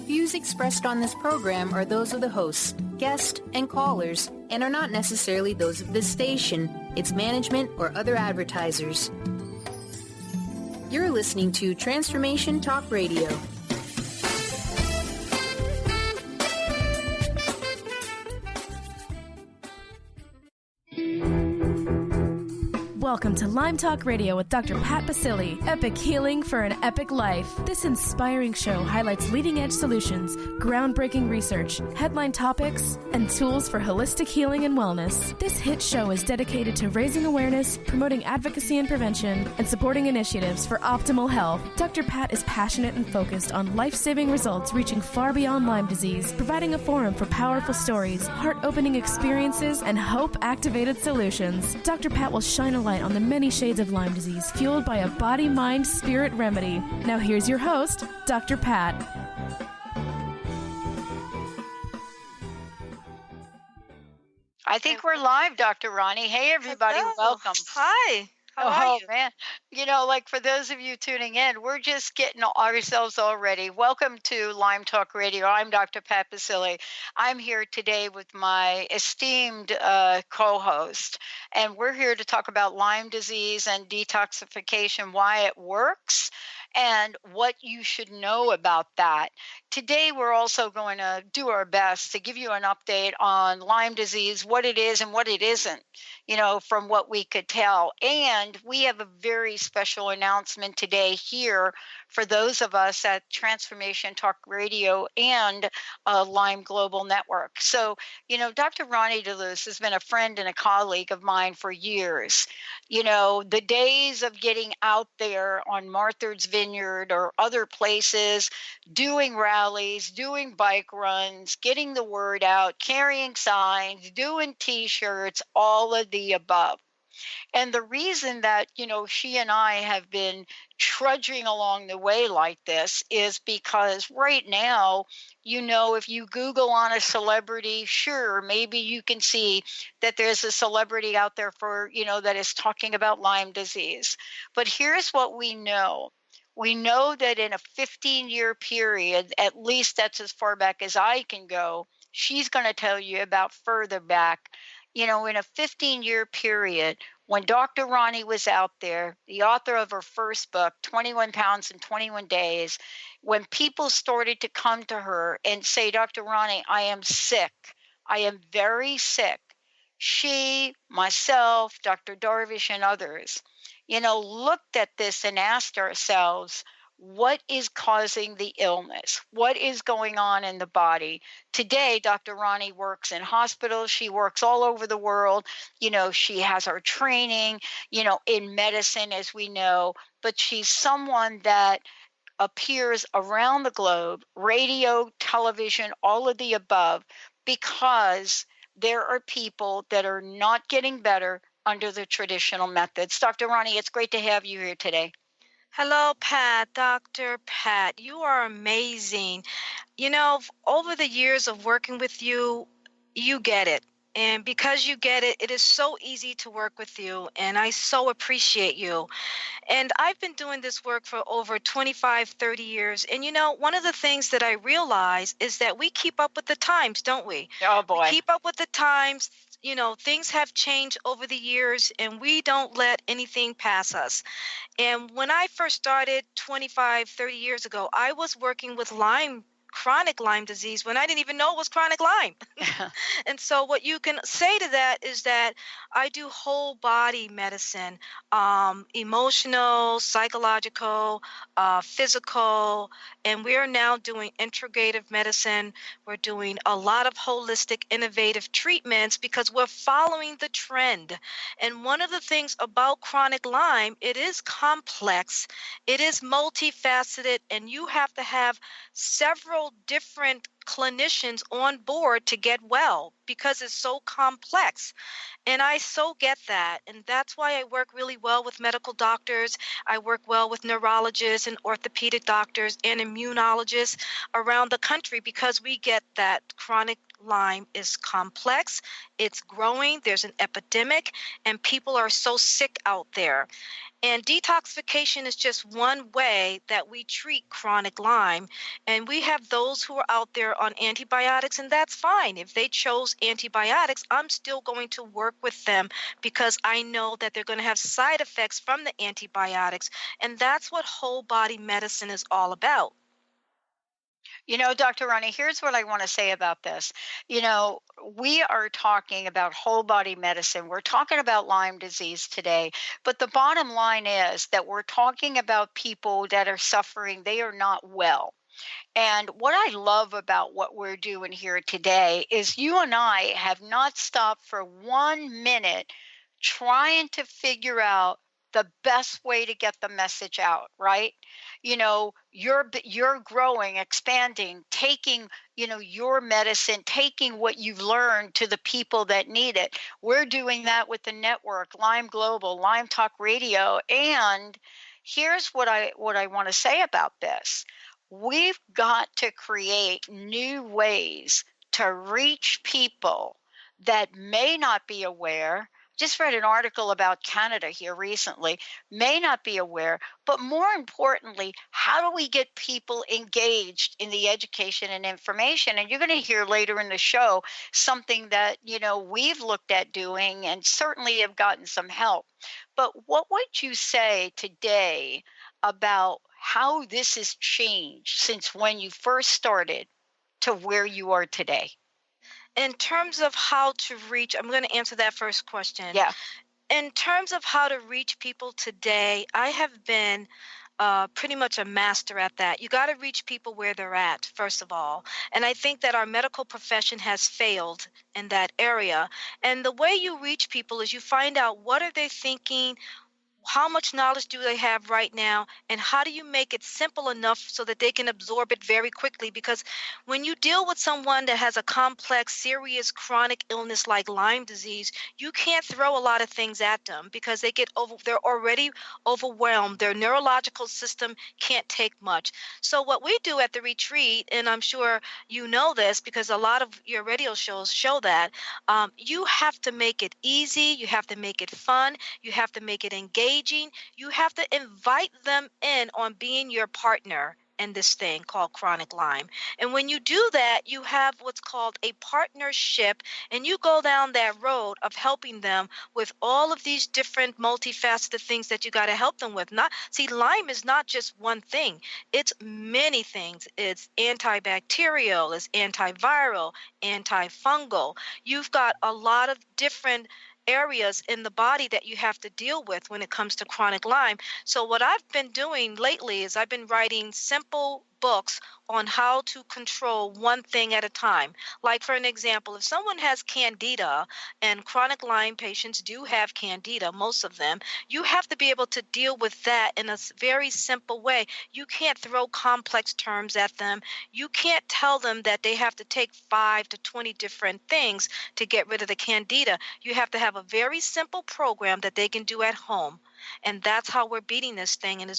Views expressed on this program are those of the hosts, guests, and callers, and are not necessarily those of this station, its management, or other advertisers. You're listening to Transformation Talk Radio. Welcome to Lyme Talk Radio with Dr. Pat Baccili, epic healing for an epic life. This inspiring show highlights leading-edge solutions, groundbreaking research, headline topics, and tools for holistic healing and wellness. This hit show is dedicated to raising awareness, promoting advocacy and prevention, and supporting initiatives for optimal health. Dr. Pat is passionate and focused on life-saving results reaching far beyond Lyme disease, providing a forum for powerful stories, heart-opening experiences, and hope-activated solutions. Dr. Pat will shine a light on the many shades of Lyme disease, fueled by a body-mind-spirit remedy. Now here's your host, Dr. Pat. I think we're live, Dr. Ronnie. Hey, everybody, Hello. welcome. Hi. How are you? Man. You know, like for those of you tuning in, we're just getting ourselves all ready. Welcome to Lyme Talk Radio. I'm Dr. Pat Baccili. I'm here today with my esteemed co-host, and we're here to talk about Lyme disease and detoxification, why it works, and what you should know about that. Today, we're also going to do our best to give you an update on Lyme disease, what it is and what it isn't, you know, from what we could tell. And we have a very special announcement today here for those of us at Transformation Talk Radio and Lyme Global Network. So, you know, Dr. Ronnie DeLuce has been a friend and a colleague of mine for years. You know, the days of getting out there on Martha's Vineyard or other places, doing rallies, doing bike runs, getting the word out, carrying signs, doing T-shirts, all of the above. And the reason that, you know, she and I have been trudging along the way like this is because right now, you know, if you Google on a celebrity, sure, maybe you can see that there's a celebrity out there for, you know, that is talking about Lyme disease. But here's what we know. We know that in a 15-year period, at least that's as far back as I can go, she's going to tell you about further back. You know, in a 15-year period, when Dr. Ronnie was out there, the author of her first book, 21 Pounds in 21 Days, when people started to come to her and say, Dr. Ronnie, I am sick. I am very sick. She, myself, Dr. Darvish, and others, you know, looked at this and asked ourselves, what is causing the illness? What is going on in the body? Today, Dr. Ronnie works in hospitals. She works all over the world. You know, she has her training, you know, in medicine, as we know, but she's someone that appears around the globe, radio, television, all of the above, because there are people that are not getting better under the traditional methods. Dr. Ronnie, it's great to have you here today. Hello, Pat. Dr. Pat, you are amazing. You know, over the years of working with you, you get it. And because you get it, it is so easy to work with you. And I so appreciate you. And I've been doing this work for over 25, 30 years. And, you know, one of the things that I realize is that we keep up with the times, don't we? Oh, boy. We keep up with the times. You know, things have changed over the years, and we don't let anything pass us. And when I first started 25, 30 years ago, I was working with chronic Lyme disease when I didn't even know it was chronic Lyme. And so what you can say to that is that I do whole body medicine, emotional, psychological, physical, and we're now doing integrative medicine. We're doing a lot of holistic, innovative treatments because we're following the trend. And one of the things about chronic Lyme, it is complex, it is multifaceted, and you have to have several different clinicians on board to get well because it's so complex. And I so get that. And that's why I work really well with medical doctors. I work well with neurologists and orthopedic doctors and immunologists around the country because we get that chronic Lyme is complex, it's growing, there's an epidemic, and people are so sick out there. And detoxification is just one way that we treat chronic Lyme. And we have those who are out there on antibiotics, and that's fine. If they chose antibiotics, I'm still going to work with them because I know that they're going to have side effects from the antibiotics. And that's what whole body medicine is all about. Dr. Ronnie, here's what I want to say about this. We are talking about whole body medicine. We're talking about Lyme disease today, but the bottom line is that we're talking about people that are suffering. They are not well. And what I love about what we're doing here today is you and I have not stopped for 1 minute trying to figure out the best way to get the message out, right? You're growing, expanding, taking, your medicine, taking what you've learned to the people that need it. We're doing that with the network, Lyme Global, Lyme Talk Radio, and here's what I want to say about this. We've got to create new ways to reach people that may not be aware. Just read an article about Canada here recently, may not be aware, but more importantly, how do we get people engaged in the education and information? And you're going to hear later in the show something that, we've looked at doing and certainly have gotten some help. But what would you say today about how this has changed since when you first started to where you are today? In terms of how to reach, I'm going to answer that first question. Yeah. In terms of how to reach people today, I have been pretty much a master at that. You got to reach people where they're at, first of all. And I think that our medical profession has failed in that area. And the way you reach people is you find out what are they thinking, how much knowledge do they have right now, and how do you make it simple enough so that they can absorb it very quickly? Because when you deal with someone that has a complex, serious, chronic illness like Lyme disease, you can't throw a lot of things at them because they're already overwhelmed. Their neurological system can't take much. So what we do at the retreat, and I'm sure you know this because a lot of your radio shows show that, you have to make it easy, you have to make it fun, you have to make it engaging. You have to invite them in on being your partner in this thing called chronic Lyme. And when you do that, you have what's called a partnership, and you go down that road of helping them with all of these different multifaceted things that you got to help them with. Lyme is not just one thing. It's many things. It's antibacterial, it's antiviral, antifungal. You've got a lot of different areas in the body that you have to deal with when it comes to chronic Lyme. So what I've been doing lately is I've been writing simple books on how to control one thing at a time. Like for an example, if someone has candida, and chronic Lyme patients do have candida, most of them, you have to be able to deal with that in a very simple way. You can't throw complex terms at them. You can't tell them that they have to take 5 to 20 different things to get rid of the candida. You have to have a very simple program that they can do at home. And that's how we're beating this thing. And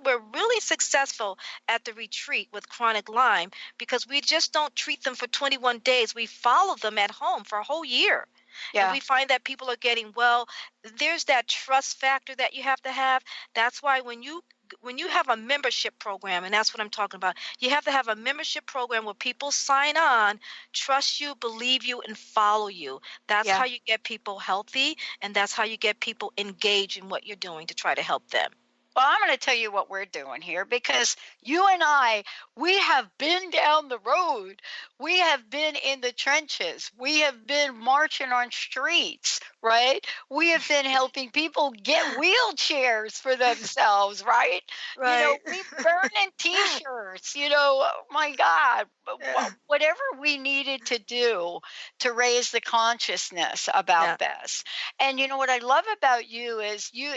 we're really successful at the retreat with chronic Lyme because we just don't treat them for 21 days. We follow them at home for a whole year. Yeah. And we find that people are getting well. There's that trust factor that you have to have. That's why when you have a membership program, and that's what I'm talking about, you have to have a membership program where people sign on, trust you, believe you, and follow you. That's how you get people healthy, and that's how you get people engaged in what you're doing to try to help them. Well, I'm going to tell you what we're doing here because you and I, we have been down the road. We have been in the trenches. We have been marching on streets, right? We have been helping people get wheelchairs for themselves, right? Right. We burning T-shirts, oh my God, whatever we needed to do to raise the consciousness about this. And what I love about you is you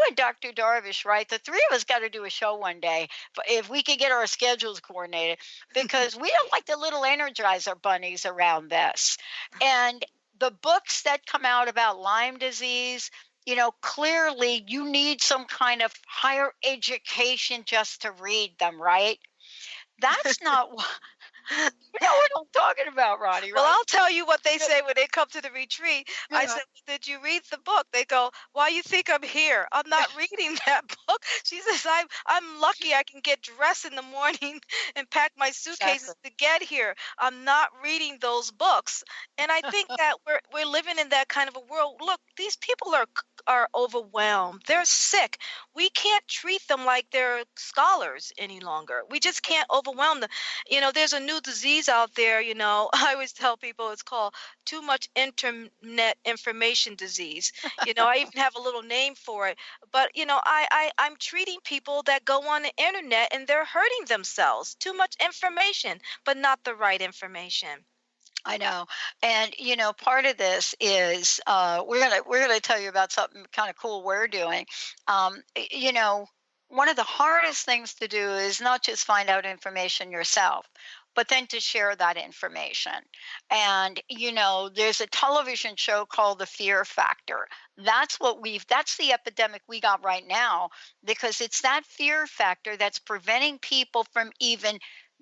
and Dr. Darvish, right? The three of us got to do a show one day if we could get our schedules coordinated, because we don't like the little Energizer bunnies around this. And the books that come out about Lyme disease, clearly you need some kind of higher education just to read them, right? That's not You know what I'm talking about, Ronnie, right? Well, I'll tell you what they say when they come to the retreat. I Yeah. said, "Did you read the book?" They go, "Why you think I'm here? I'm not reading that book." She says, "I'm lucky I can get dressed in the morning and pack my suitcases to get here. I'm not reading those books." And I think that we're living in that kind of a world. Look, these people are overwhelmed. They're sick. We can't treat them like they're scholars any longer. We just can't overwhelm them. There's a new disease out there. I always tell people it's called too much internet information disease. I even have a little name for it. But I'm treating people that go on the internet and they're hurting themselves. Too much information, but not the right information. I know. And part of this is we're gonna tell you about something kind of cool we're doing. Um, y- you know, One of the hardest things to do is not just find out information yourself, but then to share that information. And there's a television show called The Fear Factor. That's the epidemic we got right now, because it's that fear factor that's preventing people from even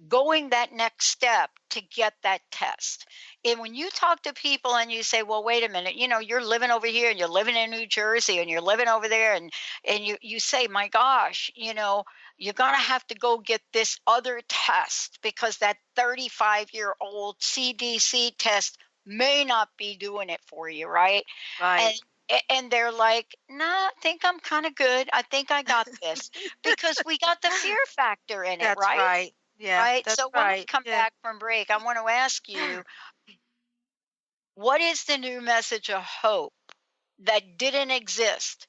going that next step to get that test. And when you talk to people and you say, well, wait a minute, you're living over here and you're living in New Jersey and you're living over there, and you say, my gosh, you're going to have to go get this other test because that 35-year-old CDC test may not be doing it for you, right? Right. And they're like, nah, I think I'm kind of good. I think I got this, because we got the fear factor in it, That's right? right. Yeah, Right. that's So when we right. come Yeah. back from break, I want to ask you, what is the new message of hope that didn't exist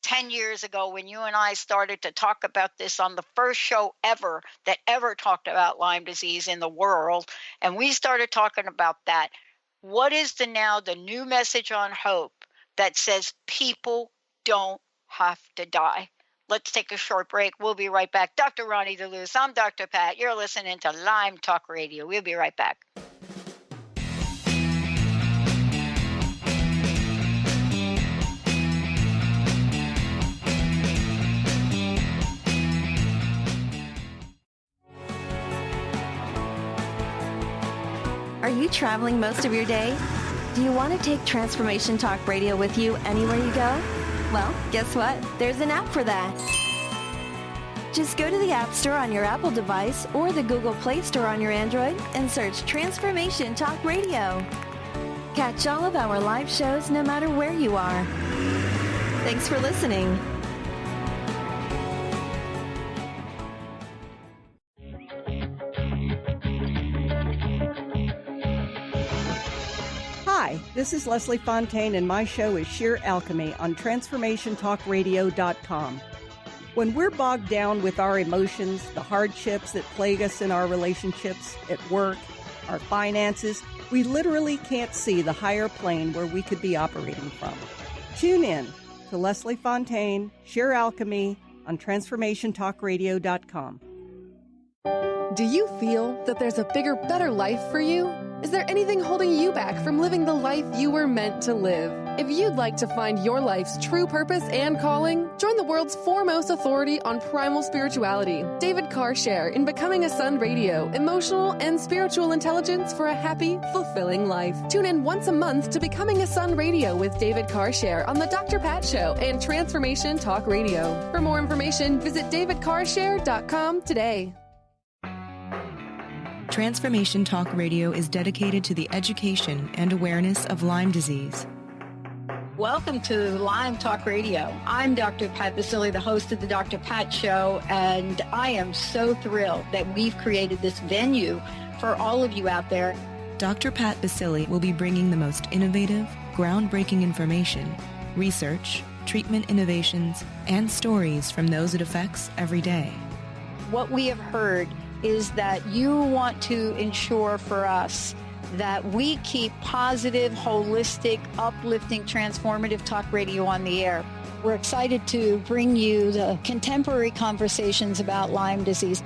10 years ago when you and I started to talk about this on the first show ever that ever talked about Lyme disease in the world? And we started talking about that. What is the new message on hope that says people don't have to die? Let's take a short break. We'll be right back. Dr. Ronnie DeLuce, I'm Dr. Pat. You're listening to Lyme Talk Radio. We'll be right back. Are you traveling most of your day? Do you want to take Transformation Talk Radio with you anywhere you go? Well, guess what? There's an app for that. Just go to the App Store on your Apple device or the Google Play Store on your Android and search Transformation Talk Radio. Catch all of our live shows no matter where you are. Thanks for listening. Hi, this is Leslie Fontaine, and my show is Sheer Alchemy on TransformationTalkRadio.com. When we're bogged down with our emotions, the hardships that plague us in our relationships, at work, our finances, we literally can't see the higher plane where we could be operating from. Tune in to Leslie Fontaine, Sheer Alchemy on TransformationTalkRadio.com. Do you feel that there's a bigger, better life for you? Is there anything holding you back from living the life you were meant to live? If you'd like to find your life's true purpose and calling, join the world's foremost authority on primal spirituality, David Carshare, in Becoming a Sun Radio, emotional and spiritual intelligence for a happy, fulfilling life. Tune in once a month to Becoming a Sun Radio with David Carshare on The Dr. Pat Show and Transformation Talk Radio. For more information, visit davidcarshare.com today. Transformation Talk Radio is dedicated to the education and awareness of Lyme disease. Welcome to Lyme Talk Radio. I'm Dr. Pat Baccili, the host of the Dr. Pat Show, and I am so thrilled that we've created this venue for all of you out there. Dr. Pat Baccili will be bringing the most innovative, groundbreaking information, research, treatment innovations, and stories from those it affects every day. What we have heard is that you want to ensure for us that we keep positive, holistic, uplifting, transformative talk radio on the air. We're excited to bring you the contemporary conversations about Lyme disease.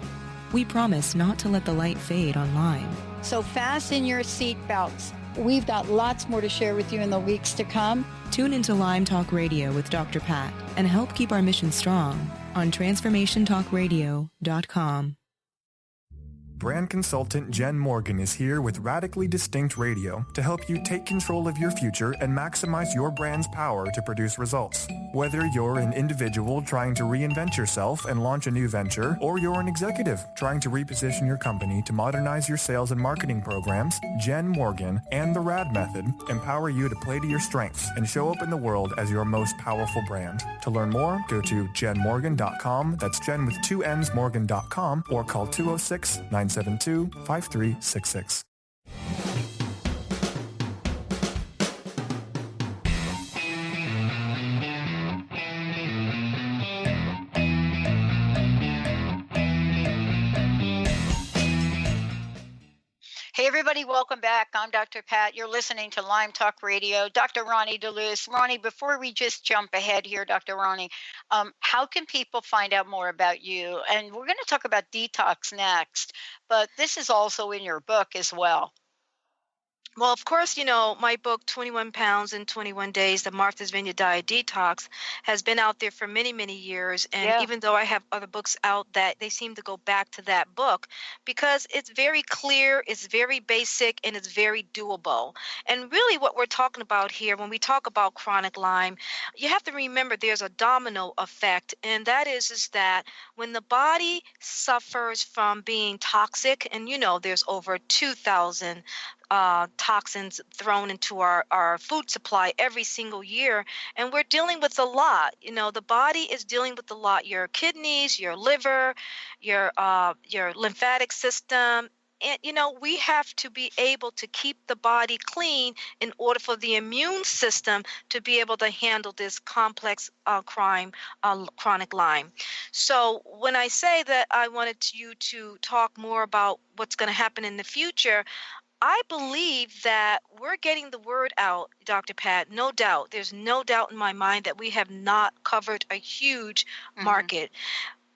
We promise not to let the light fade on Lyme. So fasten your seat belts. We've got lots more to share with you in the weeks to come. Tune into Lyme Talk Radio with Dr. Pat and help keep our mission strong on TransformationTalkRadio.com. Brand consultant Jen Morgan is here with Radically Distinct Radio to help you take control of your future and maximize your brand's power to produce results. Whether you're an individual trying to reinvent yourself and launch a new venture, or you're an executive trying to reposition your company to modernize your sales and marketing programs, Jen Morgan and the RAD method empower you to play to your strengths and show up in the world as your most powerful brand. To learn more, go to jenmorgan.com. That's Jen with 2 N's Morgan.com, or call 206-972-5366. Hey, everybody, welcome back. I'm Dr. Pat. You're listening to Lyme Talk Radio. Dr. Ronnie DeLuce. Ronnie, before we just jump ahead here, Dr. Ronnie, how can people find out more about you? And we're going to talk about detox next, but this is also in your book as well. Well, of course, my book, 21 Pounds in 21 Days, the Martha's Vineyard Diet Detox, has been out there for many, many years. And even though I have other books out, that they seem to go back to that book because it's very clear, it's very basic, and it's very doable. And really what we're talking about here, when we talk about chronic Lyme, you have to remember there's a domino effect. And that is that when the body suffers from being toxic, and there's over 2,000 toxins thrown into our food supply every single year, and we're dealing with a lot. The body is dealing with a lot. Your kidneys, your liver, your lymphatic system. And, we have to be able to keep the body clean in order for the immune system to be able to handle this complex chronic Lyme. So when I say that I wanted you to talk more about what's going to happen in the future, I believe that we're getting the word out, Dr. Pat, no doubt. There's no doubt in my mind that we have not covered a huge market.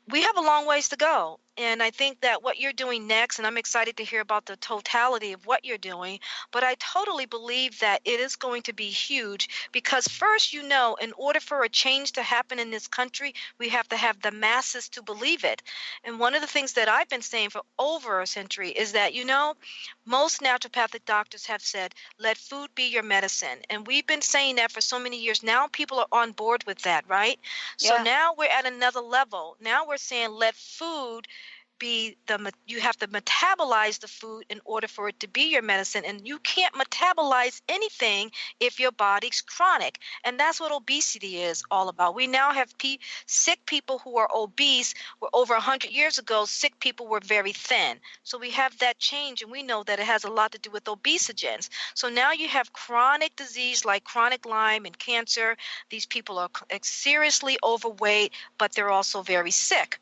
We have a long ways to go. And I think that what you're doing next, and I'm excited to hear about the totality of what you're doing, but I totally believe that it is going to be huge because first, in order for a change to happen in this country, we have to have the masses to believe it. And one of the things that I've been saying for over a century is that, most naturopathic doctors have said, let food be your medicine. And we've been saying that for so many years. Now people are on board with that, right? So now we're at another level. Now we're saying let food you have to metabolize the food in order for it to be your medicine, and you can't metabolize anything if your body's chronic. And that's what obesity is all about. We now have sick people who are obese, where over 100 years ago sick people were very thin. So we have that change, and we know that it has a lot to do with obesogens. So now you have chronic disease like chronic Lyme and cancer. These people are seriously overweight, but they're also very sick.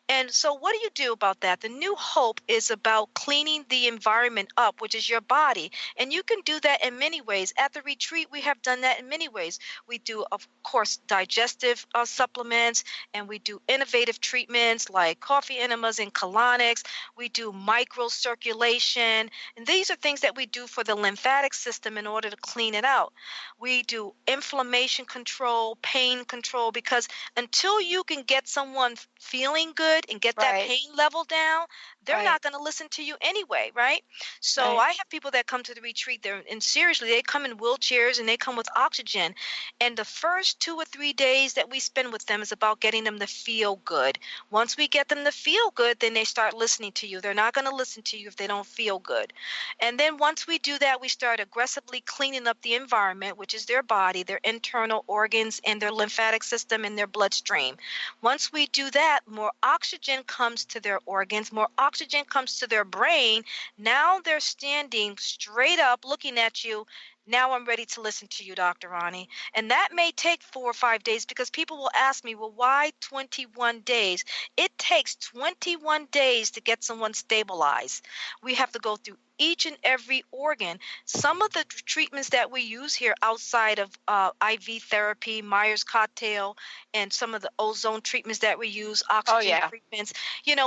And so what do you do about that? The new hope is about cleaning the environment up, which is your body. And you can do that in many ways. At the retreat, we have done that in many ways. We do, of course, digestive supplements, and we do innovative treatments like coffee enemas and colonics. We do microcirculation. And these are things that we do for the lymphatic system in order to clean it out. We do inflammation control, pain control, because until you can get someone feeling good and get that pain level down, they're not going to listen to you anyway, right? So I have people that come to the retreat there, and seriously, they come in wheelchairs and they come with oxygen. And the first 2 or 3 days that we spend with them is about getting them to feel good. Once we get them to feel good, then they start listening to you. They're not going to listen to you if they don't feel good. And then once we do that, we start aggressively cleaning up the environment, which is their body, their internal organs, and their lymphatic system and their bloodstream. Once we do that, more oxygen comes to their organs, more oxygen comes to their brain. Now they're standing straight up looking at you. Now I'm ready to listen to you, Dr. Ronnie. And that may take 4 or 5 days because people will ask me, well, why 21 days? It takes 21 days to get someone stabilized. We have to go through each and every organ. Some of the treatments that we use here outside of IV therapy, Myers cocktail, and some of the ozone treatments that we use, oxygen treatments,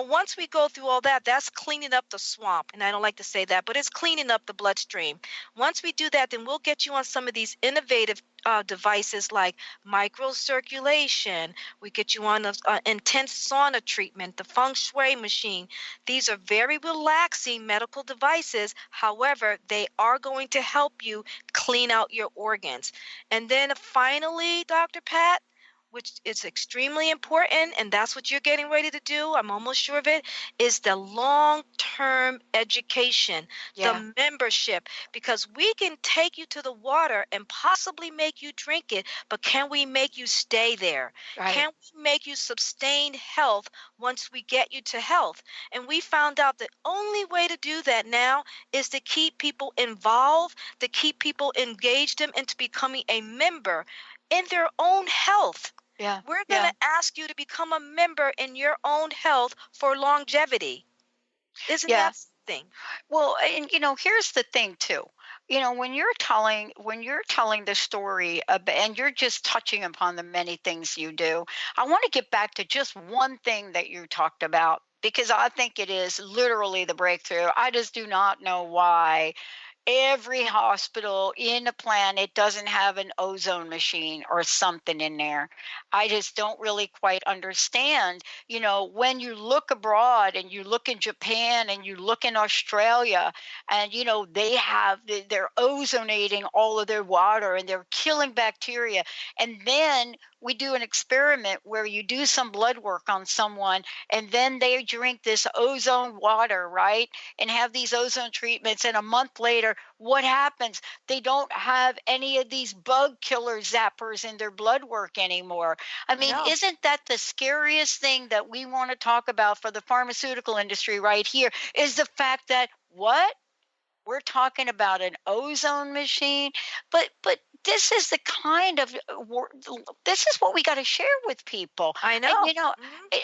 once we go through all that, that's cleaning up the swamp. And I don't like to say that, but it's cleaning up the bloodstream. Once we do that, then we'll get you on some of these innovative devices like microcirculation. We get you on an intense sauna treatment, the feng shui machine. These are very relaxing medical devices. However, they are going to help you clean out your organs. And then finally, Dr. Pat, which is extremely important, and that's what you're getting ready to do, I'm almost sure of it, is the long-term education, the membership, because we can take you to the water and possibly make you drink it, but can we make you stay there? Right. Can we make you sustain health once we get you to health? And we found out the only way to do that now is to keep people involved, to keep people engaged into becoming a member in their own health. Yeah. We're going to ask you to become a member in your own health for longevity. Isn't that something? Well, and here's the thing too. When you're telling the story and you're just touching upon the many things you do, I want to get back to just one thing that you talked about, because I think it is literally the breakthrough. I just do not know why every hospital in the planet doesn't have an ozone machine or something in there. I just don't really quite understand. When you look abroad and you look in Japan and you look in Australia, and they're ozonating all of their water and they're killing bacteria. And then we do an experiment where you do some blood work on someone and then they drink this ozone water, right? And have these ozone treatments. And a month later, what happens? They don't have any of these bug killer zappers in their blood work anymore. I mean, isn't that the scariest thing that we want to talk about for the pharmaceutical industry right here, is the fact that we're talking about an ozone machine, but this is the kind of this is what we got to share with people. I know. And,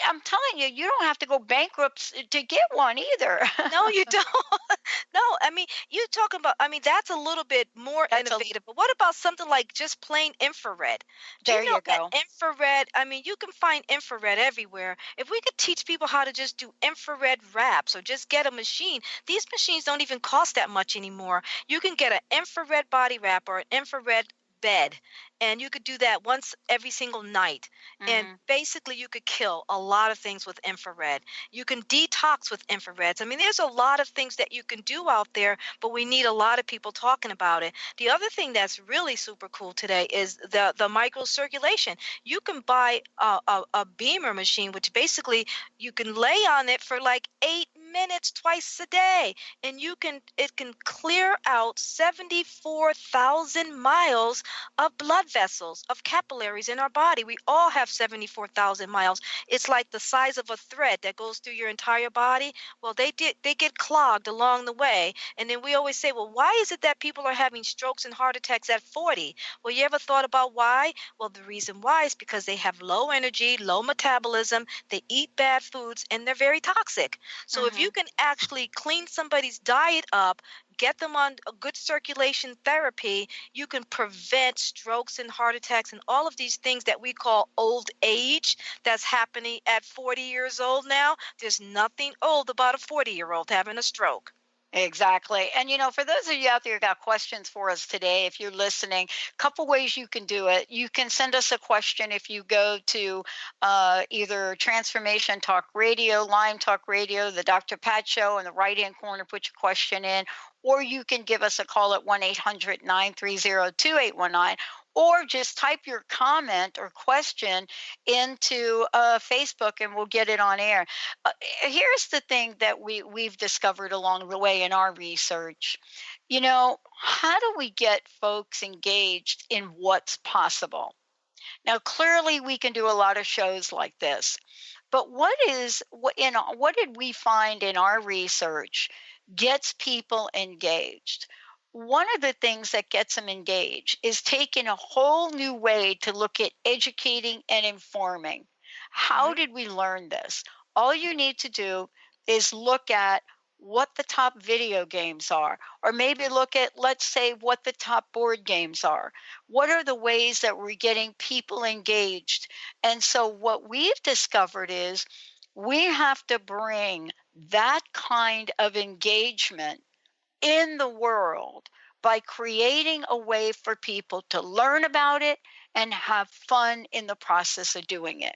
I'm telling you, you don't have to go bankrupt to get one either. No, you don't. No, I mean, you're talking about, that's a little bit more innovative. But what about something like just plain infrared? There you go. Infrared, you can find infrared everywhere. If we could teach people how to just do infrared wraps or just get a machine, these machines don't even cost that much anymore. You can get an infrared body wrap or an infrared bed, and you could do that once every single night. And basically you could kill a lot of things with infrared. You can detox with infrareds. There's a lot of things that you can do out there, but we need a lot of people talking about it. The other thing that's really super cool today is the microcirculation. You can buy a beamer machine, which basically you can lay on it for like 8 minutes twice a day, and it can clear out 74,000 miles of blood vessels, of capillaries in our body. We all have 74,000 miles. It's like the size of a thread that goes through your entire body. Well, they get clogged along the way. And then we always say, well, why is it that people are having strokes and heart attacks at 40? Well, you ever thought about why? Well, the reason why is because they have low energy, low metabolism, they eat bad foods, and they're very toxic. So if you can actually clean somebody's diet up, get them on a good circulation therapy, you can prevent strokes and heart attacks and all of these things that we call old age that's happening at 40 years old now. There's nothing old about a 40-year-old having a stroke. Exactly. And, for those of you out there who got questions for us today, if you're listening, a couple ways you can do it. You can send us a question if you go to either Transformation Talk Radio, Lyme Talk Radio, the Dr. Pat Show, in the right-hand corner, put your question in. Or you can give us a call at 1-800-930-2819. Or just type your comment or question into Facebook and we'll get it on air. Here's the thing that we've discovered along the way in our research. How do we get folks engaged in what's possible? Now, clearly we can do a lot of shows like this, but what did we find in our research gets people engaged? One of the things that gets them engaged is taking a whole new way to look at educating and informing. How did we learn this? All you need to do is look at what the top video games are, or maybe look at, let's say, what the top board games are. What are the ways that we're getting people engaged? And so what we've discovered is we have to bring that kind of engagement in the world by creating a way for people to learn about it and have fun in the process of doing it.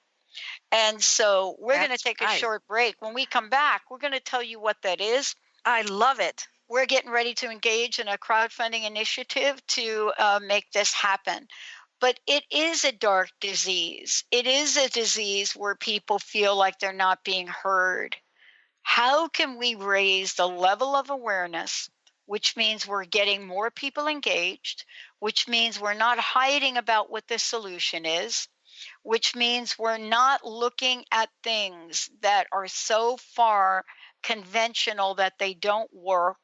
And so we're going to take a short break. When we come back, we're going to tell you what that is. I love it. We're getting ready to engage in a crowdfunding initiative to make this happen. But it is a dark disease. It is a disease where people feel like they're not being heard. How can we raise the level of awareness, which means we're getting more people engaged, which means we're not hiding about what the solution is, which means we're not looking at things that are so far conventional that they don't work.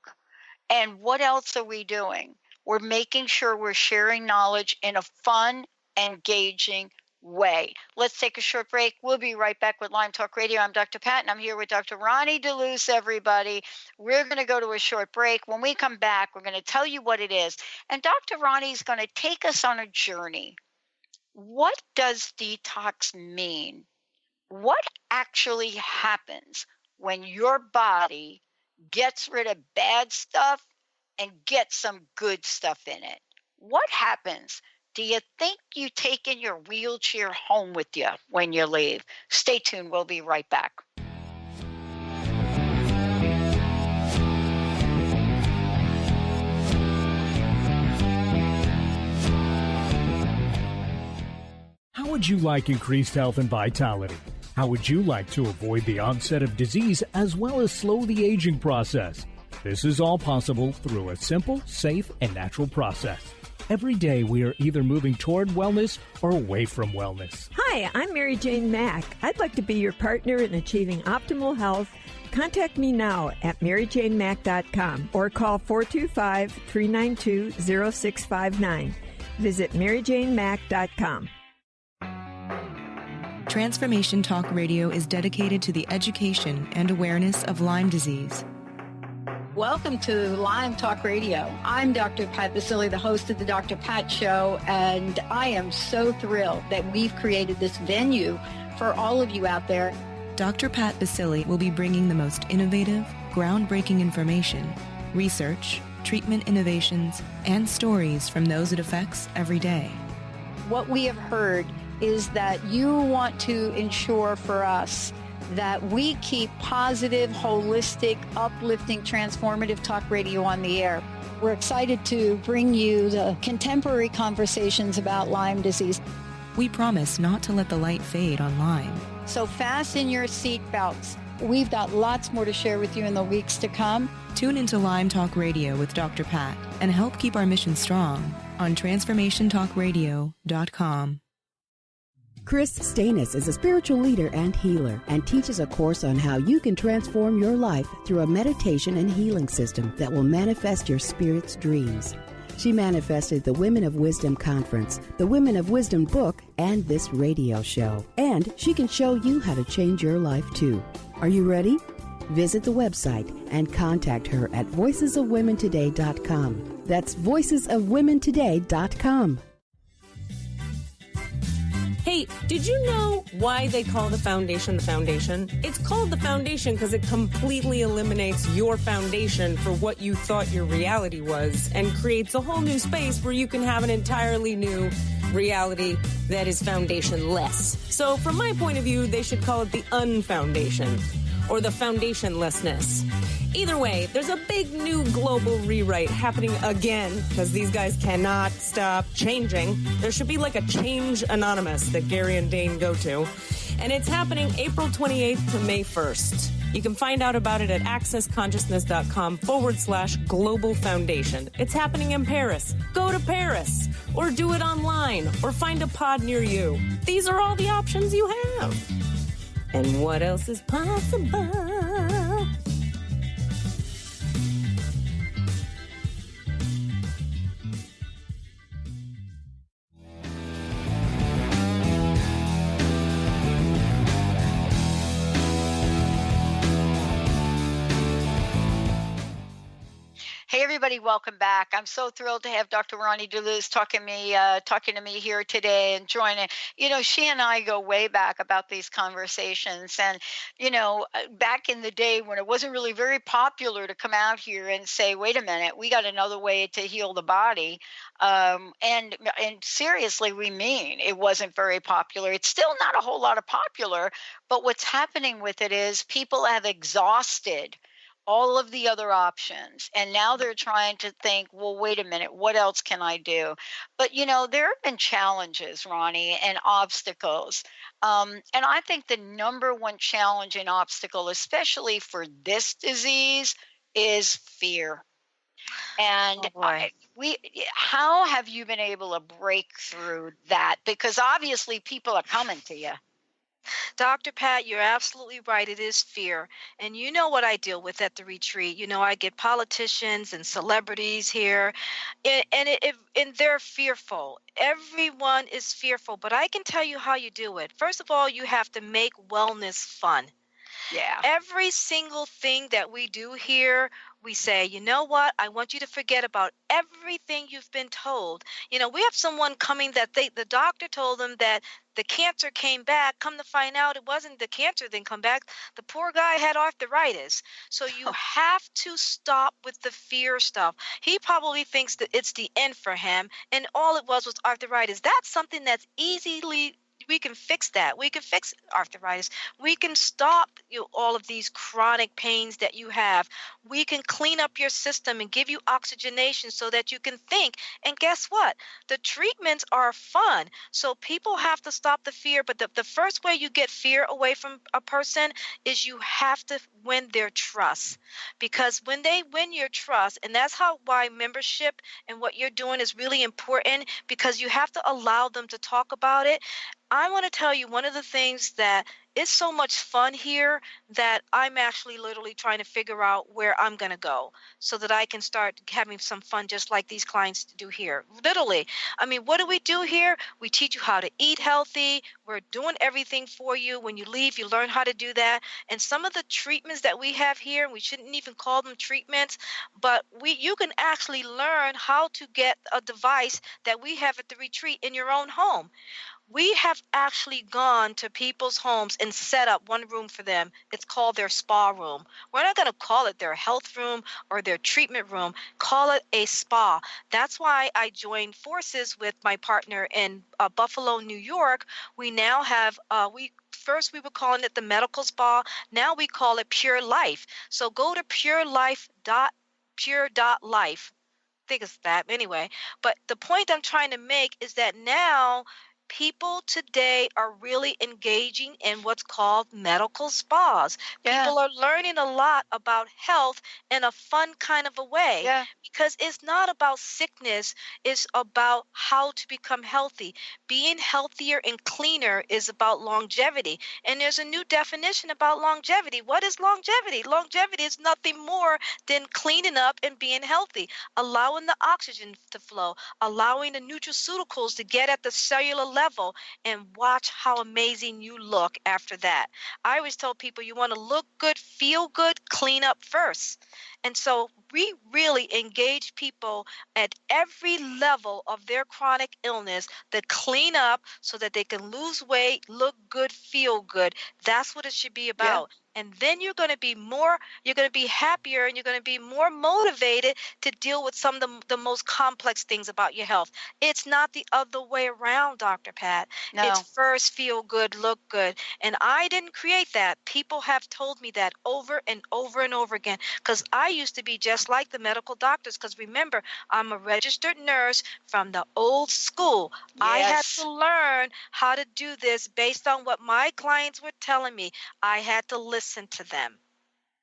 And what else are we doing? We're making sure we're sharing knowledge in a fun, engaging way. Let's take a short break. We'll be right back with Lyme Talk Radio. I'm Dr. Pat, and I'm here with Dr. Ronnie DeLuce, everybody. We're going to go to a short break. When we come back, we're going to tell you what it is. And Dr. Ronnie is going to take us on a journey. What does detox mean? What actually happens when your body gets rid of bad stuff and gets some good stuff in it? What happens? Do you think you take in your wheelchair home with you when you leave? Stay tuned. We'll be right back. How would you like increased health and vitality? How would you like to avoid the onset of disease as well as slow the aging process? This is all possible through a simple, safe, and natural process. Every day we are either moving toward wellness or away from wellness. Hi, I'm Mary Jane Mack. I'd like to be your partner in achieving optimal health. Contact me now at maryjanemack.com or call 425-392-0659. Visit maryjanemack.com. Transformation Talk Radio is dedicated to the education and awareness of Lyme disease. Welcome to Lyme Talk Radio. I'm Dr. Pat Baccili, the host of the Dr. Pat Show, and I am so thrilled that we've created this venue for all of you out there. Dr. Pat Baccili will be bringing the most innovative, groundbreaking information, research, treatment innovations, and stories from those it affects every day. What we have heard is that you want to ensure for us that we keep positive, holistic, uplifting, transformative talk radio on the air. We're excited to bring you the contemporary conversations about Lyme disease. We promise not to let the light fade on Lyme. So fasten your seat belts. We've got lots more to share with you in the weeks to come. Tune into Lyme Talk Radio with Dr. Pat and help keep our mission strong on transformationtalkradio.com. Chris Stanis is a spiritual leader and healer and teaches a course on how you can transform your life through a meditation and healing system that will manifest your spirit's dreams. She manifested the Women of Wisdom Conference, the Women of Wisdom book, and this radio show. And she can show you how to change your life too. Are you ready? Visit the website and contact her at voicesofwomentoday.com. That's voicesofwomentoday.com. Hey, did you know why they call the foundation the foundation? It's called the foundation because it completely eliminates your foundation for what you thought your reality was and creates a whole new space where you can have an entirely new reality that is foundationless. So from my point of view, they should call it the unfoundation or the foundationlessness. Either way, there's a big new global rewrite happening again because these guys cannot stop changing. There should be like a Change Anonymous that Gary and Dane go to. And it's happening April 28th to May 1st. You can find out about it at accessconsciousness.com/global foundation. It's happening in Paris. Go to Paris or do it online or find a pod near you. These are all the options you have. And what else is possible? Hey, everybody, welcome back. I'm so thrilled to have Dr. Ronnie DeLuz talking to me here today and joining. She and I go way back about these conversations. And, back in the day when it wasn't really very popular to come out here and say, wait a minute, we got another way to heal the body. And seriously, we mean it wasn't very popular. It's still not a whole lot of popular, but what's happening with it is people have exhausted all of the other options. And now they're trying to think, well, wait a minute, what else can I do? But, there have been challenges, Ronnie, and obstacles. And I think the number one challenge and obstacle, especially for this disease, is fear. And how have you been able to break through that? Because obviously people are coming to you. Dr. Pat, you're absolutely right. It is fear. And you know what I deal with at the retreat. I get politicians and celebrities here, and they're fearful. Everyone is fearful, but I can tell you how you do it. First of all, you have to make wellness fun. Yeah. Every single thing that we do here, we say, you know what? I want you to forget about everything you've been told. We have someone coming that the doctor told them that the cancer came back. Come to find out, it wasn't the cancer didn't come back. The poor guy had arthritis. So you have to stop with the fear stuff. He probably thinks that it's the end for him, and all it was arthritis. That's something that's we can fix that. We can fix arthritis. We can stop all of these chronic pains that you have. We can clean up your system and give you oxygenation so that you can think. And guess what? The treatments are fun. So people have to stop the fear. But the first way you get fear away from a person is you have to win their trust. Because when they win your trust, and that's why membership and what you're doing is really important, because you have to allow them to talk about it. I want to tell you one of the things that is so much fun here that I'm actually literally trying to figure out where I'm going to go so that I can start having some fun just like these clients do here. Literally. I mean, what do we do here? We teach you how to eat healthy. We're doing everything for you. When you leave, you learn how to do that. And some of the treatments that we have here, we shouldn't even call them treatments, but you can actually learn how to get a device that we have at the retreat in your own home. We have actually gone to people's homes and set up one room for them. It's called their spa room. We're not going to call it their health room or their treatment room. Call it a spa. That's why I joined forces with my partner in Buffalo, New York. We now have, first we were calling it the medical spa. Now we call it Pure Life. So go to pure.life. I think it's that anyway. But the point I'm trying to make is that now people today are really engaging in what's called medical spas. Yeah. People are learning a lot about health in a fun kind of a way. Yeah. Because it's not about sickness, it's about how to become healthy. Being healthier and cleaner is about longevity. And there's a new definition about longevity. What is longevity? Longevity is nothing more than cleaning up and being healthy, allowing the oxygen to flow, allowing the nutraceuticals to get at the cellular level, and watch how amazing you look after that. I always tell people you want to look good, feel good, clean up first. And so we really engage people at every level of their chronic illness to clean up so that they can lose weight, look good, feel good. That's what it should be about. Yeah. And then you're going to be happier, and you're going to be more motivated to deal with some of the most complex things about your health. It's not the other way around, Dr. Pat. No. It's first feel good, look good. And I didn't create that. People have told me that over and over and over again, because I used to be just like the medical doctors, because remember, I'm a registered nurse from the old school. Yes. I had to learn how to do this based on what my clients were telling me. I had to listen to them.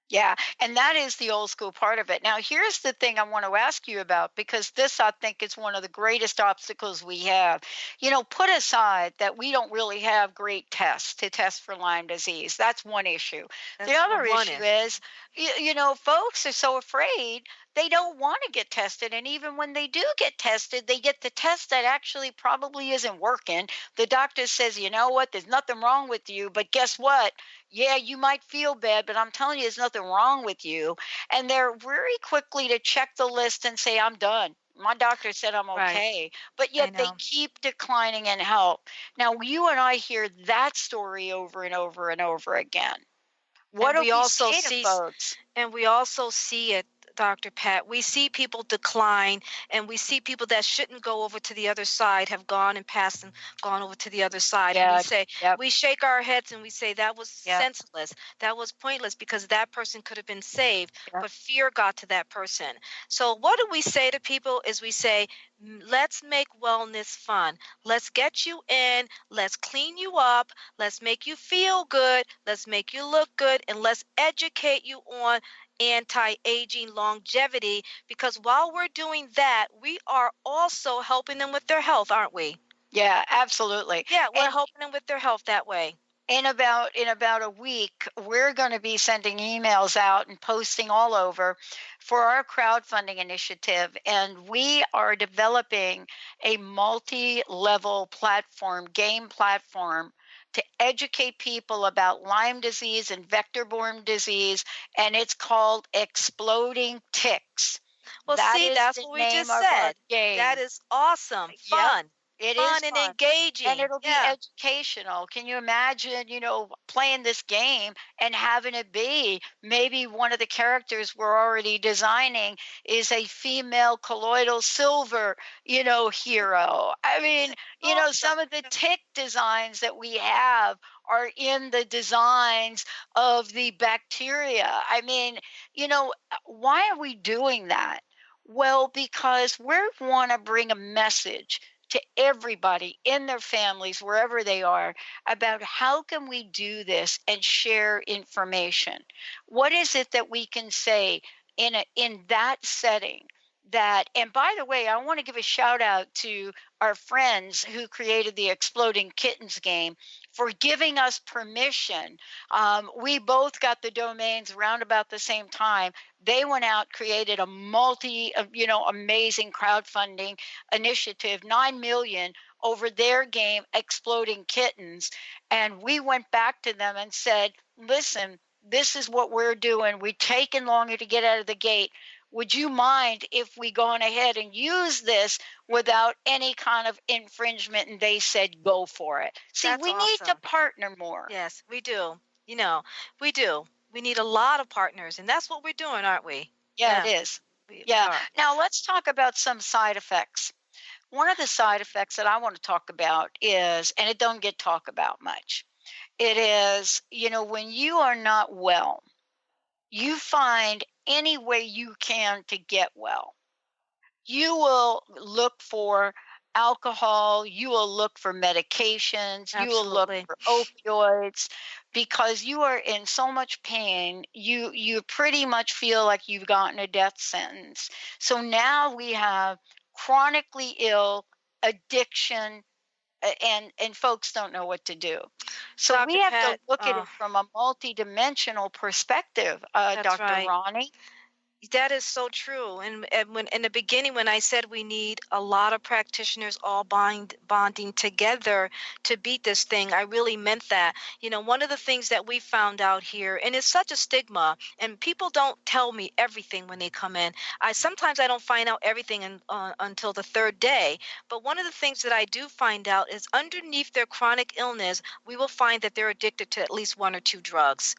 Yeah, and that is the old school part of it. Now, here's the thing I want to ask you about, because this, I think, is one of the greatest obstacles we have. Put aside that we don't really have great tests to test for Lyme disease. That's one issue. The other issue is, folks are so afraid they don't want to get tested. And even when they do get tested, they get the test that actually probably isn't working. The doctor says, you know what, there's nothing wrong with you. But guess what? Yeah, you might feel bad, but I'm telling you, there's nothing wrong with you. And they're very quickly to check the list and say, I'm done. My doctor said I'm okay. But yet they keep declining in help. Now, you and I hear that story over and over and over again. What do we also say to folks? And we also see it, Dr. Pat. We see people decline, and we see people that shouldn't go over to the other side have gone and passed and gone over to the other side. And we say, we shake our heads and we say that was senseless. That was pointless because that person could have been saved, but fear got to that person. So what do we say to people is we say, let's make wellness fun. Let's get you in. Let's clean you up. Let's make you feel good. Let's make you look good. And let's educate you on anti-aging longevity, because while we're doing that, we are also helping them with their health, aren't we? Yeah, absolutely. Yeah, we're helping them with their health that way. In about a week, we're going to be sending emails out and posting all over for our crowdfunding initiative. And we are developing a multi-level platform, game platform, to educate people about Lyme disease and vector-borne disease, and it's called Exploding Ticks. Well, that's what we just said. That is awesome. Fun. It fun is and fun. Engaging. And it'll be educational. Can you imagine, playing this game and having it be maybe one of the characters we're already designing is a female colloidal silver, hero. I mean, some of the tick designs that we have are in the designs of the bacteria. I mean, why are we doing that? Well, because we want to bring a message to everybody in their families, wherever they are, about how can we do this and share information. What is it that we can say in that setting? That, and by the way, I want to give a shout out to our friends who created the Exploding Kittens game for giving us permission. We both got the domains around about the same time. They went out, created a amazing crowdfunding initiative, 9 million over their game, Exploding Kittens. And we went back to them and said, listen, this is what we're doing. We've taken longer to get out of the gate. Would you mind if we go on ahead and use this without any kind of infringement? And they said, go for it. See, we need to partner more. Yes, we do. We do. We need a lot of partners, and that's what we're doing, aren't we? Yeah, it is. Yeah. Now let's talk about some side effects. One of the side effects that I want to talk about is, and it don't get talked about much, it is, when you are not well, you find any way you can to get well. You will look for alcohol, you will look for medications, you will look for opioids, because you are in so much pain, you pretty much feel like you've gotten a death sentence. So now we have chronically ill, addiction, and folks don't know what to do. So we have to look at it from a multidimensional perspective, Dr. Ronnie. That is so true. And when in the beginning, when I said we need a lot of practitioners all bonding together to beat this thing, I really meant that. One of the things that we found out here, and it's such a stigma, and people don't tell me everything when they come in. Sometimes I don't find out everything until the third day. But one of the things that I do find out is underneath their chronic illness, we will find that they're addicted to at least one or two drugs.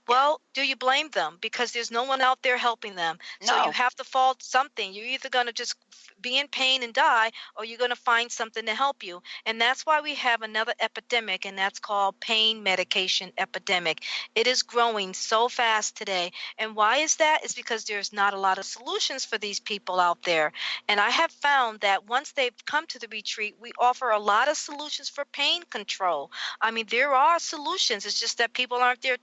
Well, do you blame them? Because there's no one out there helping them. So you have to fault something. You're either going to just be in pain and die, or you're going to find something to help you. And that's why we have another epidemic, and that's called pain medication epidemic. It is growing so fast today. And why is that? It's because there's not a lot of solutions for these people out there. And I have found that once they've come to the retreat, we offer a lot of solutions for pain control. I mean, there are solutions. It's just that people aren't there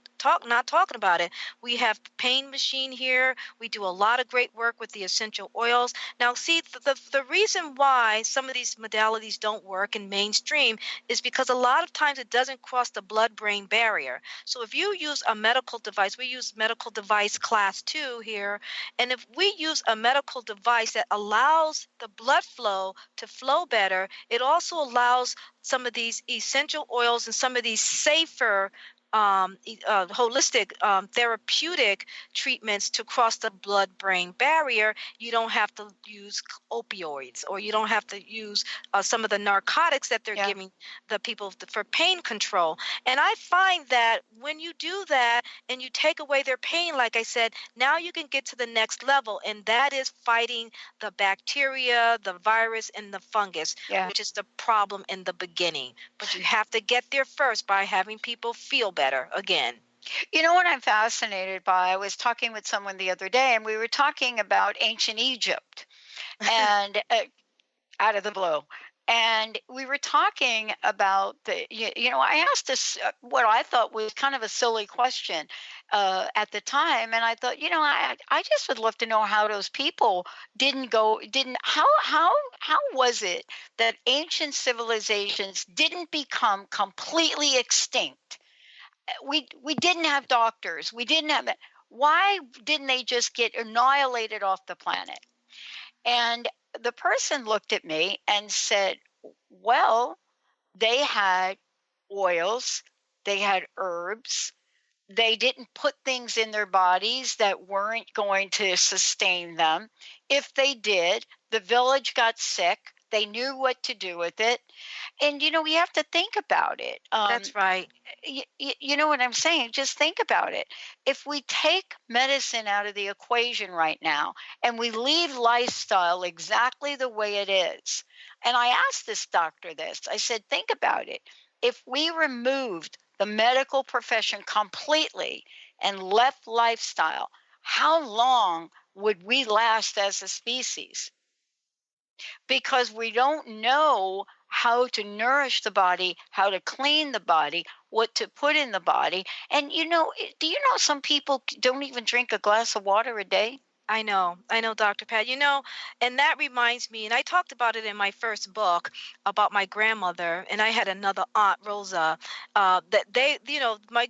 not talking about it. We have the pain machine here. We do a lot of great work with the essential oils. Now, see, the reason why some of these modalities don't work in mainstream is because a lot of times it doesn't cross the blood-brain barrier. So if you use a medical device, we use medical device class 2 here, and if we use a medical device that allows the blood flow to flow better, it also allows some of these essential oils and some of these safer holistic therapeutic treatments to cross the blood-brain barrier. You don't have to use opioids, or you don't have to use some of the narcotics that they're giving the people for pain control. And I find that when you do that and you take away their pain, like I said, now you can get to the next level, and that is fighting the bacteria, the virus, and the fungus, which is the problem in the beginning. But you have to get there first by having people feel better again. You know what I'm fascinated by? I was talking with someone the other day, and we were talking about ancient Egypt, and out of the blue. And we were talking about I asked this, what I thought was kind of a silly question at the time. And I thought, I just would love to know how those people how was it that ancient civilizations didn't become completely extinct? We didn't have doctors. We didn't have that. Why didn't they just get annihilated off the planet? And the person looked at me and said, well, they had oils, they had herbs, they didn't put things in their bodies that weren't going to sustain them. If they did, the village got sick. They knew what to do with it. And, we have to think about it. That's right. You know what I'm saying? Just think about it. If we take medicine out of the equation right now and we leave lifestyle exactly the way it is, and I asked this doctor this, I said, think about it. If we removed the medical profession completely and left lifestyle, how long would we last as a species? Because we don't know how to nourish the body, how to clean the body, what to put in the body. And do you know some people don't even drink a glass of water a day? I know, Dr. Pat. And that reminds me, and I talked about it in my first book about my grandmother, and I had another aunt, Rosa, that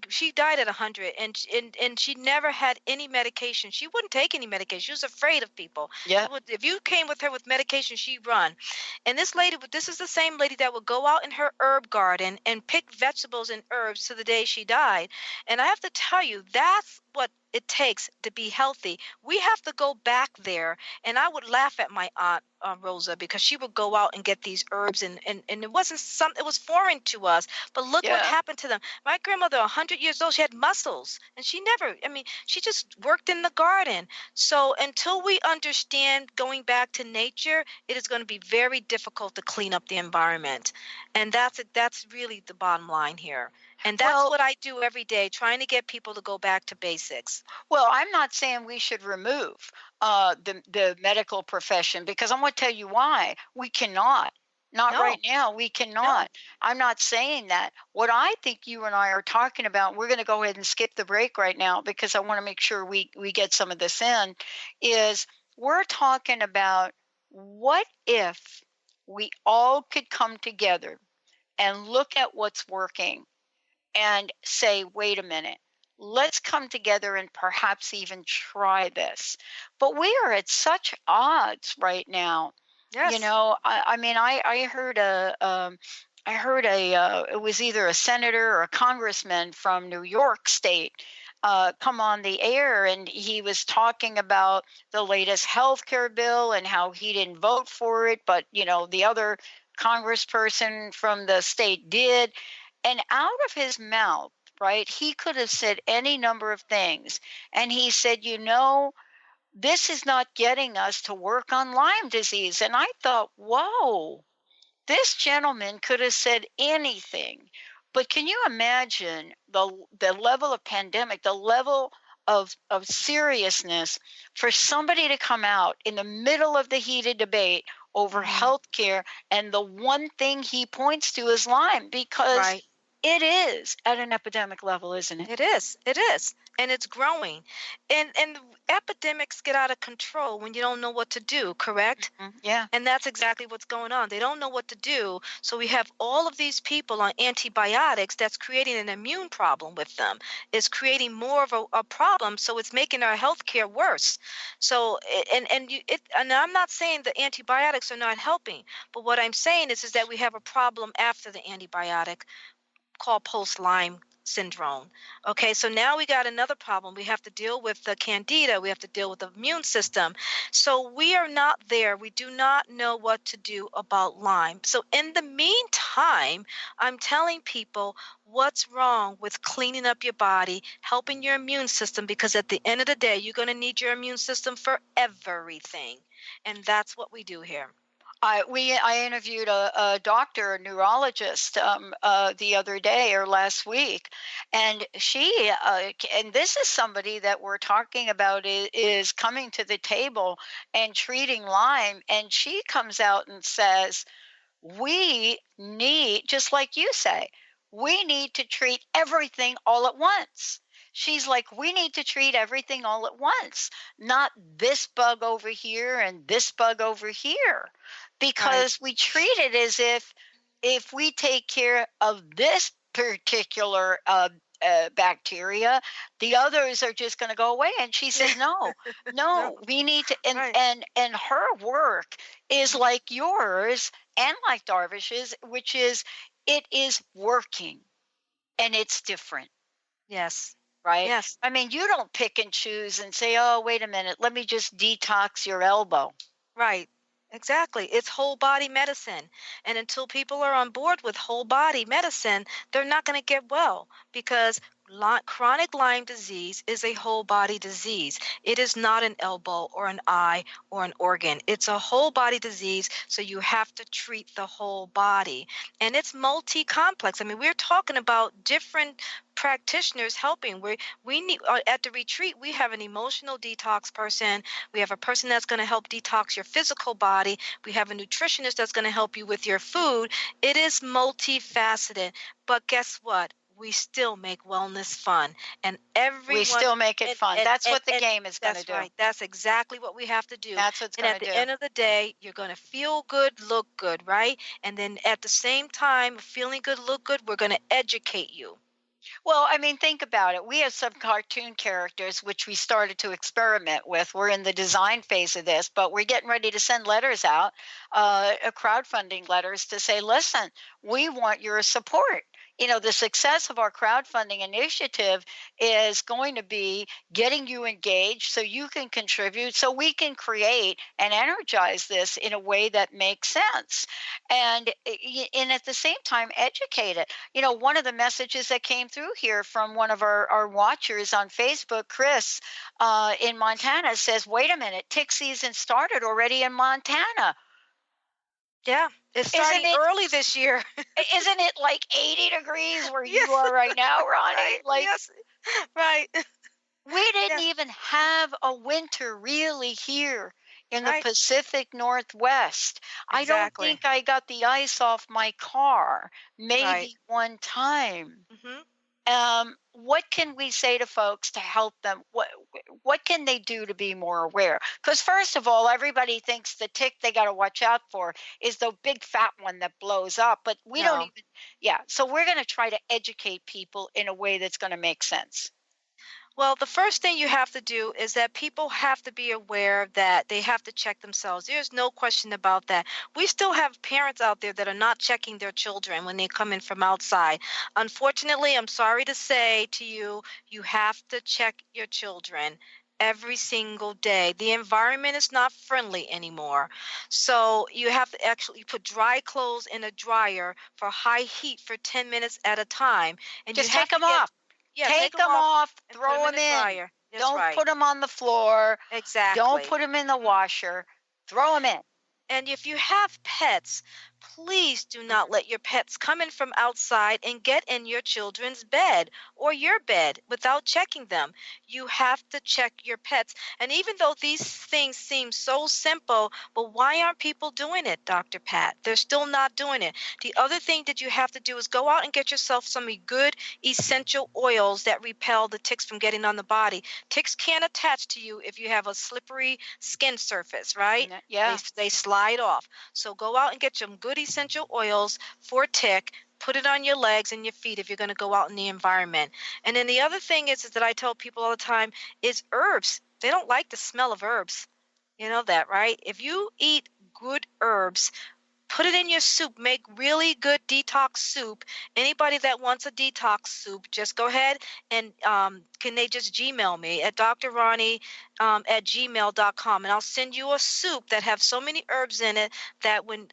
she died at 100, and she never had any medication. She wouldn't take any medication. She was afraid of people. Yeah. If you came with her with medication, she'd run. And this is the same lady that would go out in her herb garden and pick vegetables and herbs to the day she died. And I have to tell you, that's what it takes to be healthy. We have to go back there. And I would laugh at my aunt Rosa, because she would go out and get these herbs, and it wasn't it was foreign to us. But look what happened to them. My grandmother, 100 years old, she had muscles, and she just worked in the garden. So until we understand going back to nature, it is going to be very difficult to clean up the environment. And that's really the bottom line here. And that's what I do every day, trying to get people to go back to basics. Well, I'm not saying we should remove the medical profession, because I'm going to tell you why. We cannot. Right now. We cannot. No. I'm not saying that. What I think you and I are talking about, we're going to go ahead and skip the break right now because I want to make sure we get some of this in, is we're talking about what if we all could come together and look at what's working and say, wait a minute, let's come together and perhaps even try this. But we are at such odds right now. Yes. I heard it was either a senator or a congressman from New York State come on the air, and he was talking about the latest healthcare bill and how he didn't vote for it, but the other congressperson from the state did. And out of his mouth, right, he could have said any number of things. And he said, this is not getting us to work on Lyme disease. And I thought, whoa, this gentleman could have said anything. But can you imagine the level of pandemic, the level of seriousness for somebody to come out in the middle of the heated debate over healthcare, and the one thing he points to is Lyme, because it is at an epidemic level, isn't it? It is. It is. And it's growing. And epidemics get out of control when you don't know what to do, correct? Mm-hmm. Yeah. And that's exactly what's going on. They don't know what to do. So we have all of these people on antibiotics that's creating an immune problem with them. It's creating more of a problem. So it's making our health care worse. So, and I'm not saying the antibiotics are not helping, but what I'm saying is that we have a problem after the antibiotic called post-Lyme syndrome. Okay, so now we got another problem. We have to deal with the candida. We have to deal with the immune system. So we are not there. We do not know what to do about Lyme. So in the meantime, I'm telling people what's wrong with cleaning up your body, helping your immune system, because at the end of the day, you're going to need your immune system for everything. And that's what we do here. I interviewed a doctor, a neurologist, the other day or last week, and she and this is somebody that we're talking about is coming to the table and treating Lyme, and she comes out and says, we need, just like you say, we need to treat everything all at once. She's like, we need to treat everything all at once, not this bug over here and this bug over here, because we treat it as if we take care of this particular bacteria, the others are just going to go away. And she says, no, we need to, and her work is like yours and like Darvish's, which is, it is working and it's different. Yes. Right? Yes. I mean, you don't pick and choose and say, oh, wait a minute, let me just detox your elbow. Right. Exactly. It's whole body medicine. And until people are on board with whole body medicine, they're not going to get well, because chronic Lyme disease is a whole body disease. It is not an elbow or an eye or an organ. It's a whole body disease, so you have to treat the whole body. And it's multi-complex. I mean, we're talking about different practitioners helping. We need at the retreat, we have an emotional detox person. We have a person that's going to help detox your physical body. We have a nutritionist that's going to help you with your food. It is multifaceted. But guess what? We still make wellness fun, and we still make it fun. That's what the game is going to do. That's right. That's exactly what we have to do. That's what's going to do. And at the end of the day, you're going to feel good, look good, right? And then at the same time, feeling good, look good, we're going to educate you. Well, I mean, think about it. We have some cartoon characters, which we started to experiment with. We're in the design phase of this, but we're getting ready to send letters out, crowdfunding letters, to say, listen, we want your support. You know, the success of our crowdfunding initiative is going to be getting you engaged so you can contribute, so we can create and energize this in a way that makes sense. And at the same time, educate it. You know, one of the messages that came through here from one of our watchers on Facebook, Chris, in Montana, says, wait a minute, tick season started already in Montana. Yeah, it's starting early this year. Isn't it like 80 degrees where you are right now, Ronnie? Right, like, yes, right. We didn't even have a winter really here in the Pacific Northwest. Exactly. I don't think I got the ice off my car, maybe one time. Mm-hmm. What can we say to folks to help them? What can they do to be more aware? Because first of all, everybody thinks the tick they got to watch out for is the big fat one that blows up, but we don't even, so we're going to try to educate people in a way that's going to make sense. Well, the first thing you have to do is that people have to be aware that they have to check themselves. There's no question about that. We still have parents out there that are not checking their children when they come in from outside. Unfortunately, I'm sorry to say to you, you have to check your children every single day. The environment is not friendly anymore. So you have to actually put dry clothes in a dryer for high heat for 10 minutes at a time. And just take them off. Yeah, take them off, throw them in. Don't put them on the floor. Exactly. Don't put them in the washer. Throw them in. And if you have pets, please do not let your pets come in from outside and get in your children's bed or your bed without checking them. You have to check your pets. And even though these things seem so simple, but why aren't people doing it, Dr. Pat? They're still not doing it. The other thing that you have to do is go out and get yourself some good essential oils that repel the ticks from getting on the body. Ticks can't attach to you if you have a slippery skin surface, right? Yeah. They slide off. So go out and get some good essential oils for tick. Put it on your legs and your feet if you're going to go out in the environment. And then the other thing is that I tell people all the time is herbs. They don't like the smell of herbs. You know that, right? If you eat good herbs, put it in your soup. Make really good detox soup. Anybody that wants a detox soup, just go ahead and can they just Gmail me at drronnie at gmail.com, and I'll send you a soup that have so many herbs in it that when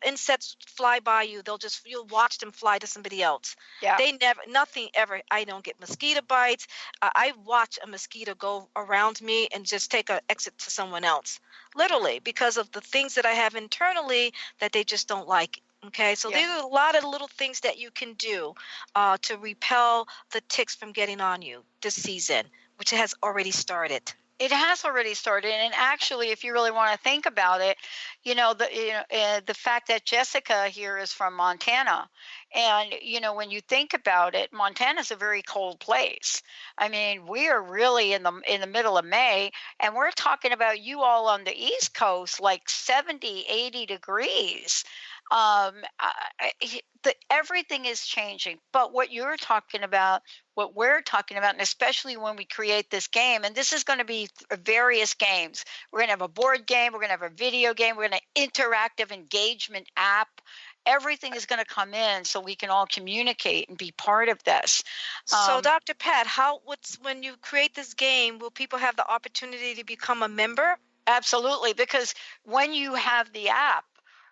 insects fly by you, you'll watch them fly to somebody else. Yeah. Nothing ever. I don't get mosquito bites. I watch a mosquito go around me and just take an exit to someone else, literally, because of the things that I have internally that they just don't like. Okay, so these are a lot of little things that you can do to repel the ticks from getting on you this season, which has already started. It has already started, and actually, if you really want to think about it, the fact that Jessica here is from Montana, and when you think about it, Montana's a very cold place. I mean, we are really in the middle of May, and we're talking about you all on the East Coast, like 70, 80 degrees. Everything is changing, but what we're talking about, and especially when we create this game, and this is going to be various games. We're going to have a board game, we're going to have a video game, we're going to interactive engagement app. Everything is going to come in so we can all communicate and be part of this. So, Dr. Pat, when you create this game, will people have the opportunity to become a member? Absolutely, because when you have the app,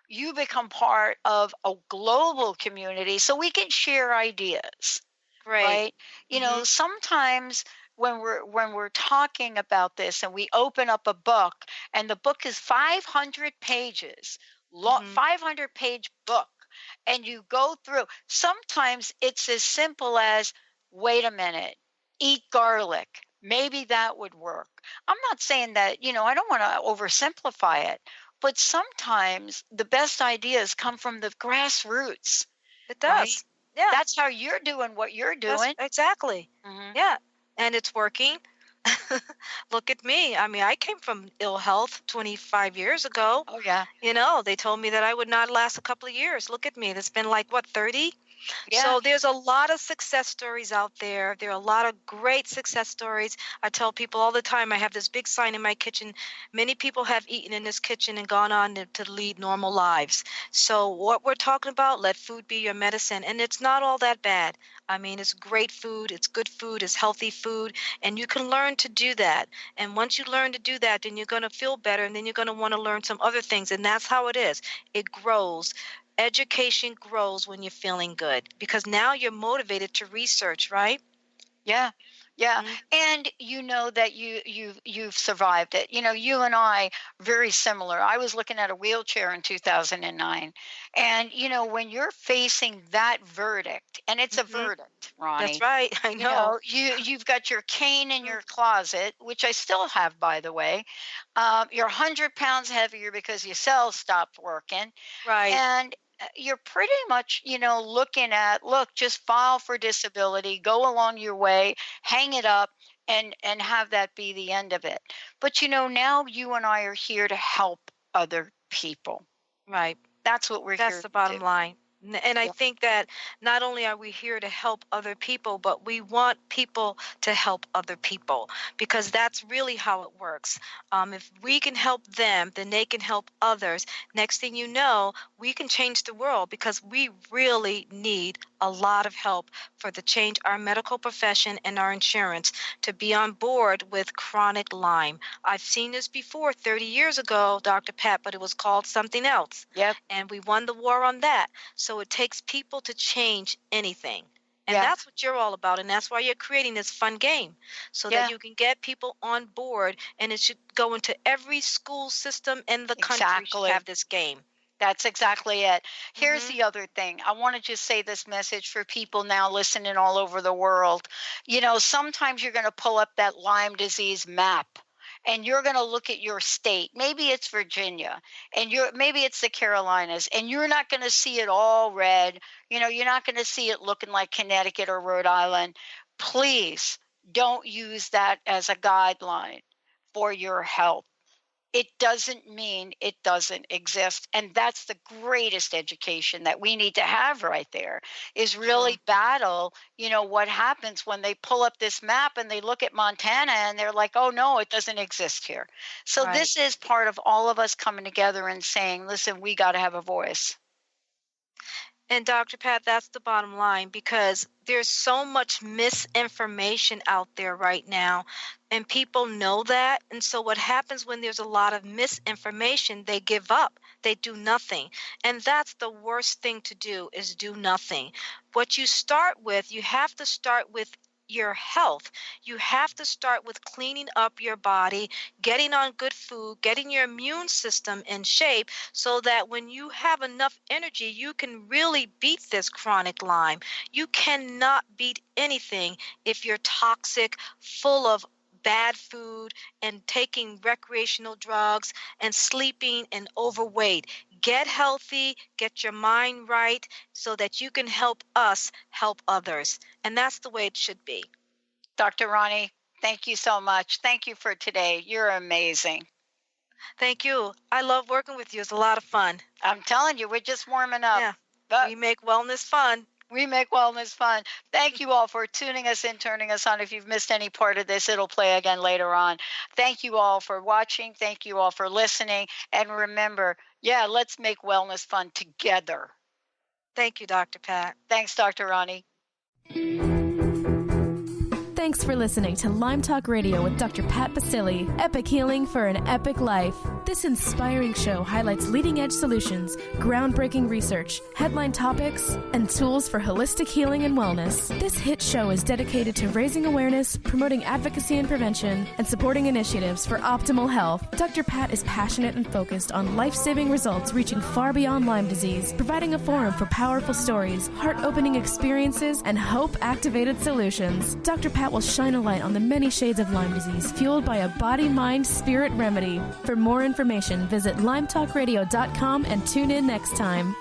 you become part of a global community so we can share ideas. Right? Sometimes when we're talking about this and we open up a book and the book is 500 pages, 500-page book, and you go through, sometimes it's as simple as, wait a minute, eat garlic. Maybe that would work. I'm not saying that, I don't want to oversimplify it. But sometimes the best ideas come from the grassroots. It does. Right? Yeah. That's how you're doing what you're doing. Exactly. Mm-hmm. Yeah. And it's working. Look at me. I mean, I came from ill health 25 years ago. Oh, yeah. They told me that I would not last a couple of years. Look at me. It's been like, 30? Yeah. So there's a lot of success stories out there. There are a lot of great success stories. I tell people all the time, I have this big sign in my kitchen. Many people have eaten in this kitchen and gone on to lead normal lives. So what we're talking about, let food be your medicine. And it's not all that bad. I mean, it's great food. It's good food. It's healthy food. And you can learn to do that. And once you learn to do that, then you're going to feel better. And then you're going to want to learn some other things. And that's how it is. It grows. Education grows when you're feeling good because now you're motivated to research, right? Yeah. Yeah. And that you've survived it. You and I, very similar. I was looking at a wheelchair in 2009. And, when you're facing that verdict, and it's a verdict, Ronnie. That's right. I know. You've got your cane in your closet, which I still have, by the way. You're 100 pounds heavier because your cells stopped working. Right. And you're pretty much, looking at, just file for disability, go along your way, hang it up, and have that be the end of it. But, now you and I are here to help other people. Right. That's what we're here to do. That's the bottom line. And I think that not only are we here to help other people, but we want people to help other people because that's really how it works. If we can help them, then they can help others. Next thing you know, we can change the world because we really need a lot of help to change our medical profession and our insurance to be on board with chronic Lyme. I've seen this before 30 years ago, Dr. Pat, but it was called something else. Yep. And we won the war on that. So it takes people to change anything. And that's what you're all about. And that's why you're creating this fun game so that you can get people on board. And it should go into every school system in the country should have this game. That's exactly it. Here's the other thing. I want to just say this message for people now listening all over the world. You know, sometimes you're going to pull up that Lyme disease map and you're going to look at your state. Maybe it's Virginia and maybe it's the Carolinas, and you're not going to see it all red. You know, you're not going to see it looking like Connecticut or Rhode Island. Please don't use that as a guideline for your health. It doesn't mean it doesn't exist. And that's the greatest education that we need to have right there, is really battle, you know, what happens when they pull up this map and they look at Montana and they're like, oh, no, it doesn't exist here. So this is part of all of us coming together and saying, listen, we got to have a voice. And Dr. Pat, that's the bottom line, because there's so much misinformation out there right now, and people know that. And so what happens when there's a lot of misinformation, they give up. They do nothing. And that's the worst thing to do, is do nothing. What you start with, you have to start with your health. You have to start with cleaning up your body, getting on good food, getting your immune system in shape, so that when you have enough energy, you can really beat this chronic Lyme. You cannot beat anything if you're toxic, full of bad food, and taking recreational drugs, and sleeping, and overweight. Get healthy, get your mind right, so that you can help us help others. And that's the way it should be. Dr. Ronnie, thank you so much. Thank you for today. You're amazing. Thank you. I love working with you. It's a lot of fun. I'm telling you, we're just warming up. Yeah. We make wellness fun. We make wellness fun. Thank you all for tuning us in, turning us on. If you've missed any part of this, it'll play again later on. Thank you all for watching. Thank you all for listening. And remember, let's make wellness fun together. Thank you, Dr. Pat. Thanks, Dr. Ronnie. Thanks for listening to Lyme Talk Radio with Dr. Pat Baccili, Epic Healing for an Epic Life. This inspiring show highlights leading-edge solutions, groundbreaking research, headline topics, and tools for holistic healing and wellness. This hit show is dedicated to raising awareness, promoting advocacy and prevention, and supporting initiatives for optimal health. Dr. Pat is passionate and focused on life-saving results reaching far beyond Lyme disease, providing a forum for powerful stories, heart-opening experiences, and hope-activated solutions. Dr. Pat will shine a light on the many shades of Lyme disease, fueled by a body-mind-spirit remedy. For more information, visit lyme-talk-radio.com and tune in next time.